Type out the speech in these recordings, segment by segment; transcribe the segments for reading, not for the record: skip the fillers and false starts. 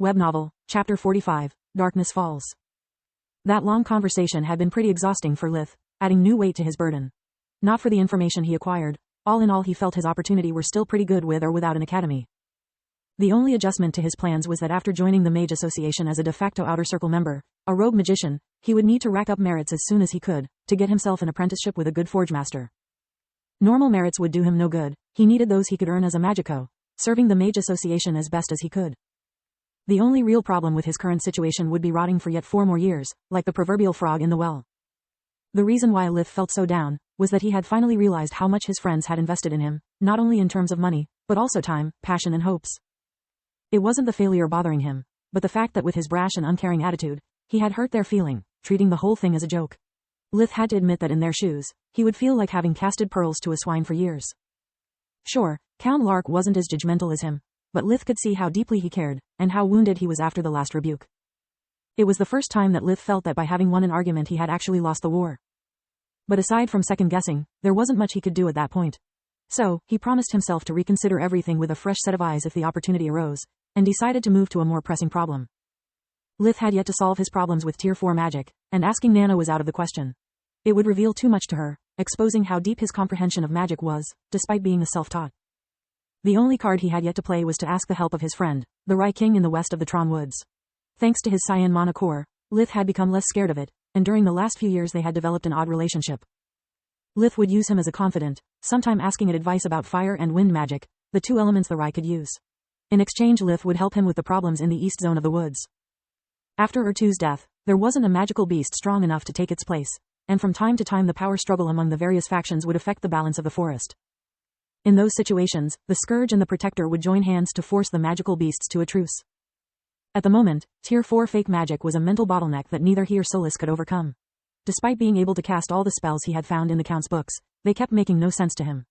Web Novel, Chapter 45, Darkness Falls. That long conversation had been pretty exhausting for Lith, adding new weight to his burden. Not for the information he acquired, all in all he felt his opportunity were still pretty good with or without an academy. The only adjustment to his plans was that after joining the Mage Association as a de facto Outer Circle member, a rogue magician, he would need to rack up merits as soon as he could, to get himself an apprenticeship with a good forge master. Normal merits would do him no good, he needed those he could earn as a magico, serving the Mage Association as best as he could. The only real problem with his current situation would be rotting for yet 4 more years, like the proverbial frog in the well. The reason why Lith felt so down, was that he had finally realized how much his friends had invested in him, not only in terms of money, but also time, passion and hopes. It wasn't the failure bothering him, but the fact that with his brash and uncaring attitude, he had hurt their feeling, treating the whole thing as a joke. Lith had to admit that in their shoes, he would feel like having casted pearls to a swine for years. Sure, Count Lark wasn't as judgmental as him, but Lith could see how deeply he cared, and how wounded he was after the last rebuke. It was the first time that Lith felt that by having won an argument he had actually lost the war. But aside from second-guessing, there wasn't much he could do at that point. So, he promised himself to reconsider everything with a fresh set of eyes if the opportunity arose, and decided to move to a more pressing problem. Lith had yet to solve his problems with Tier 4 magic, and asking Nana was out of the question. It would reveal too much to her, exposing how deep his comprehension of magic was, despite being a self-taught. The only card he had yet to play was to ask the help of his friend, the Rye King in the west of the Tron Woods. Thanks to his Cyan Mana core, Lith had become less scared of it, and during the last few years they had developed an odd relationship. Lith would use him as a confidant, sometime asking it advice about fire and wind magic, the 2 elements the Rye could use. In exchange Lith would help him with the problems in the east zone of the woods. After Ertu's death, there wasn't a magical beast strong enough to take its place, and from time to time the power struggle among the various factions would affect the balance of the forest. In those situations, the Scourge and the Protector would join hands to force the magical beasts to a truce. At the moment, Tier 4 fake magic was a mental bottleneck that neither he or Solis could overcome. Despite being able to cast all the spells he had found in the Count's books, they kept making no sense to him.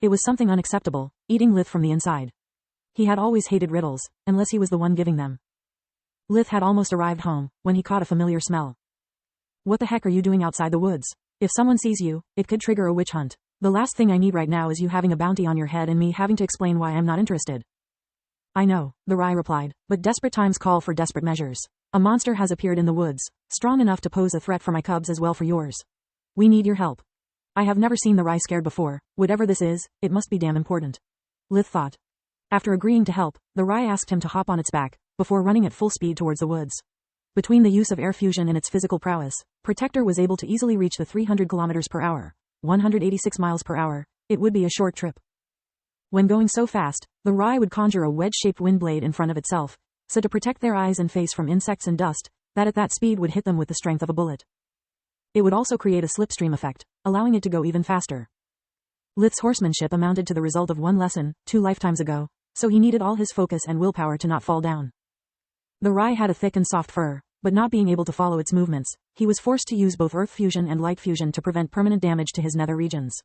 It was something unacceptable, eating Lith from the inside. He had always hated riddles, unless he was the one giving them. Lith had almost arrived home, when he caught a familiar smell. What the heck are you doing outside the woods? If someone sees you, it could trigger a witch hunt. The last thing I need right now is you having a bounty on your head and me having to explain why I'm not interested. I know, the Rye replied, but desperate times call for desperate measures. A monster has appeared in the woods, strong enough to pose a threat for my cubs as well for yours. We need your help. I have never seen the Rye scared before, whatever this is, it must be damn important. Lith thought. After agreeing to help, the Rye asked him to hop on its back, before running at full speed towards the woods. Between the use of air fusion and its physical prowess, Protector was able to easily reach the 300 km per hour, 186 miles per hour, it would be a short trip. When going so fast, the Rye would conjure a wedge-shaped wind blade in front of itself, so to protect their eyes and face from insects and dust, that at that speed would hit them with the strength of a bullet. It would also create a slipstream effect, allowing it to go even faster. Lith's horsemanship amounted to the result of one lesson, 2 lifetimes ago, so he needed all his focus and willpower to not fall down. The Rye had a thick and soft fur, but not being able to follow its movements, he was forced to use both earth fusion and light fusion to prevent permanent damage to his nether regions.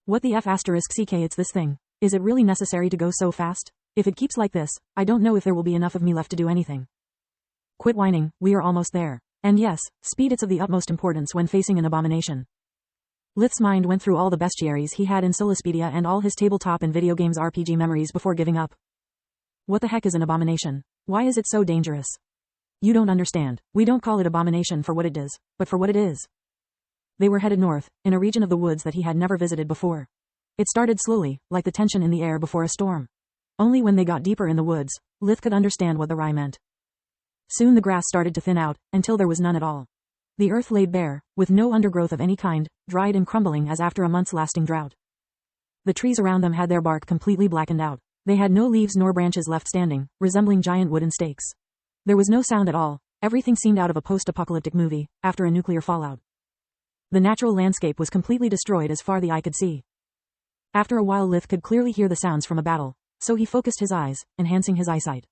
What the F***ck it's this thing. Is it really necessary to go so fast? If it keeps like this, I don't know if there will be enough of me left to do anything. Quit whining, we are almost there. And yes, speed is of the utmost importance when facing an abomination. Lith's mind went through all the bestiaries he had in Solispedia and all his tabletop and video games RPG memories before giving up. What the heck is an abomination? Why is it so dangerous? You don't understand. We don't call it abomination for what it does, but for what it is. They were headed north, in a region of the woods that he had never visited before. It started slowly, like the tension in the air before a storm. Only when they got deeper in the woods, Lith could understand what the Rye meant. Soon the grass started to thin out, until there was none at all. The earth laid bare, with no undergrowth of any kind, dried and crumbling as after a month's lasting drought. The trees around them had their bark completely blackened out. They had no leaves nor branches left standing, resembling giant wooden stakes. There was no sound at all, everything seemed out of a post-apocalyptic movie, after a nuclear fallout. The natural landscape was completely destroyed as far the eye could see. After a while Lith could clearly hear the sounds from a battle, so he focused his eyes, enhancing his eyesight.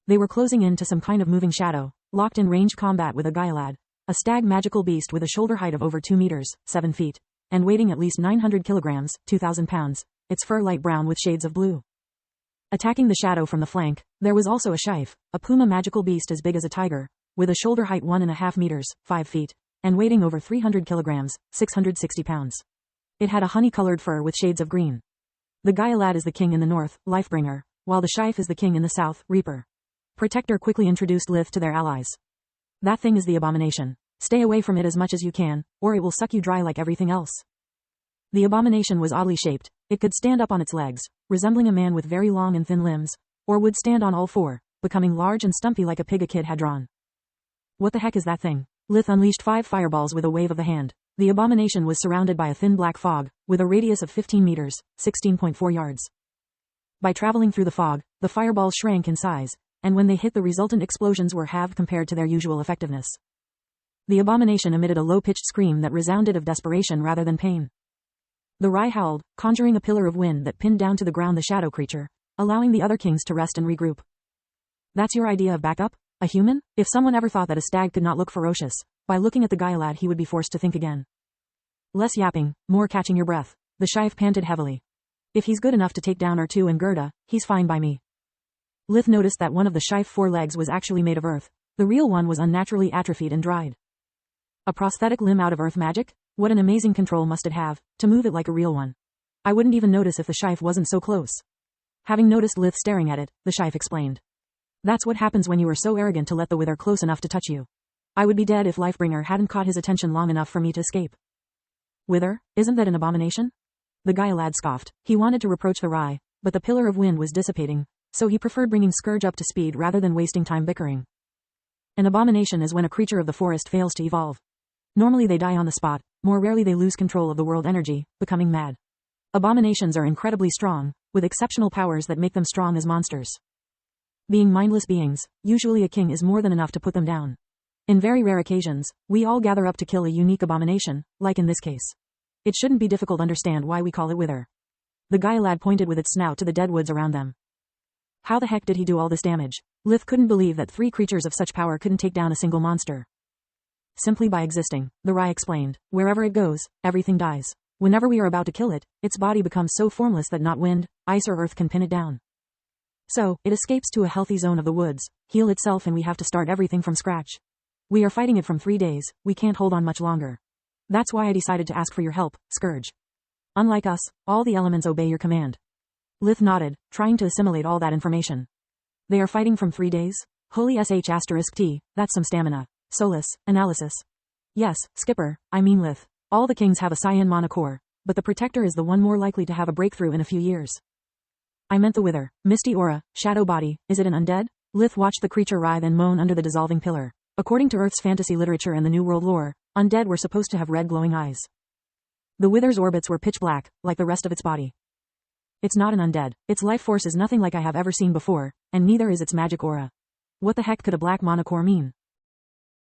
They were closing in to some kind of moving shadow, locked in ranged combat with a Gyalad, a stag magical beast with a shoulder height of over 2 meters, 7 feet, and weighing at least 900 kilograms, 2,000 pounds, its fur light brown with shades of blue. Attacking the shadow from the flank, there was also a Shife, a puma magical beast as big as a tiger, with a shoulder height 1.5 meters, 5 feet, and weighing over 300 kilograms, 660 pounds. It had a honey-colored fur with shades of green. The Gyalad is the king in the north, Lifebringer, while the Shife is the king in the south, Reaper. Protector quickly introduced Lith to their allies. That thing is the abomination. Stay away from it as much as you can, or it will suck you dry like everything else. The abomination was oddly shaped. It could stand up on its legs, resembling a man with very long and thin limbs, or would stand on all four, becoming large and stumpy like a pig a kid had drawn. What the heck is that thing? Lith unleashed 5 fireballs with a wave of the hand. The abomination was surrounded by a thin black fog, with a radius of 15 meters, 16.4 yards. By traveling through the fog, the fireballs shrank in size, and when they hit, the resultant explosions were halved compared to their usual effectiveness. The abomination emitted a low-pitched scream that resounded of desperation rather than pain. The Rai howled, conjuring a pillar of wind that pinned down to the ground the shadow creature, allowing the other kings to rest and regroup. That's your idea of backup? A human? If someone ever thought that a stag could not look ferocious, by looking at the guy lad he would be forced to think again. Less yapping, more catching your breath. The Shive panted heavily. If he's good enough to take down R2 and Gerda, he's fine by me. Lith noticed that one of the Shive 4 legs was actually made of earth. The real one was unnaturally atrophied and dried. A prosthetic limb out of earth magic? What an amazing control must it have, to move it like a real one. I wouldn't even notice if the Shive wasn't so close. Having noticed Lith staring at it, the Shive explained. That's what happens when you are so arrogant to let the Wither close enough to touch you. I would be dead if Lifebringer hadn't caught his attention long enough for me to escape. Wither, isn't that an abomination? The Gaia lad scoffed. He wanted to reproach the Rai, but the pillar of wind was dissipating, so he preferred bringing Scourge up to speed rather than wasting time bickering. An abomination is when a creature of the forest fails to evolve. Normally they die on the spot, more rarely they lose control of the world energy, becoming mad. Abominations are incredibly strong, with exceptional powers that make them strong as monsters. Being mindless beings, usually a king is more than enough to put them down. In very rare occasions, we all gather up to kill a unique abomination, like in this case. It shouldn't be difficult to understand why we call it Wither. The Gaia lad pointed with its snout to the dead woods around them. How the heck did he do all this damage? Lith couldn't believe that 3 creatures of such power couldn't take down a single monster. Simply by existing, the Rai explained. Wherever it goes, everything dies. Whenever we are about to kill it, its body becomes so formless that not wind, ice or earth can pin it down. So, it escapes to a healthy zone of the woods, heal itself, and we have to start everything from scratch. We are fighting it from 3 days, we can't hold on much longer. That's why I decided to ask for your help, Scourge. Unlike us, all the elements obey your command. Lith nodded, trying to assimilate all that information. They are fighting from 3 days? Holy sh*T, that's some stamina. Solus, analysis. Yes, Skipper, I mean Lith. All the kings have a cyan mana core, but the Protector is the one more likely to have a breakthrough in a few years. I meant the Wither, misty aura, shadow body. Is it an undead? Lith watched the creature writhe and moan under the dissolving pillar. According to Earth's fantasy literature and the New World lore, undead were supposed to have red glowing eyes. The Wither's orbits were pitch black, like the rest of its body. It's not an undead. Its life force is nothing like I have ever seen before, and neither is its magic aura. What the heck could a black mana core mean?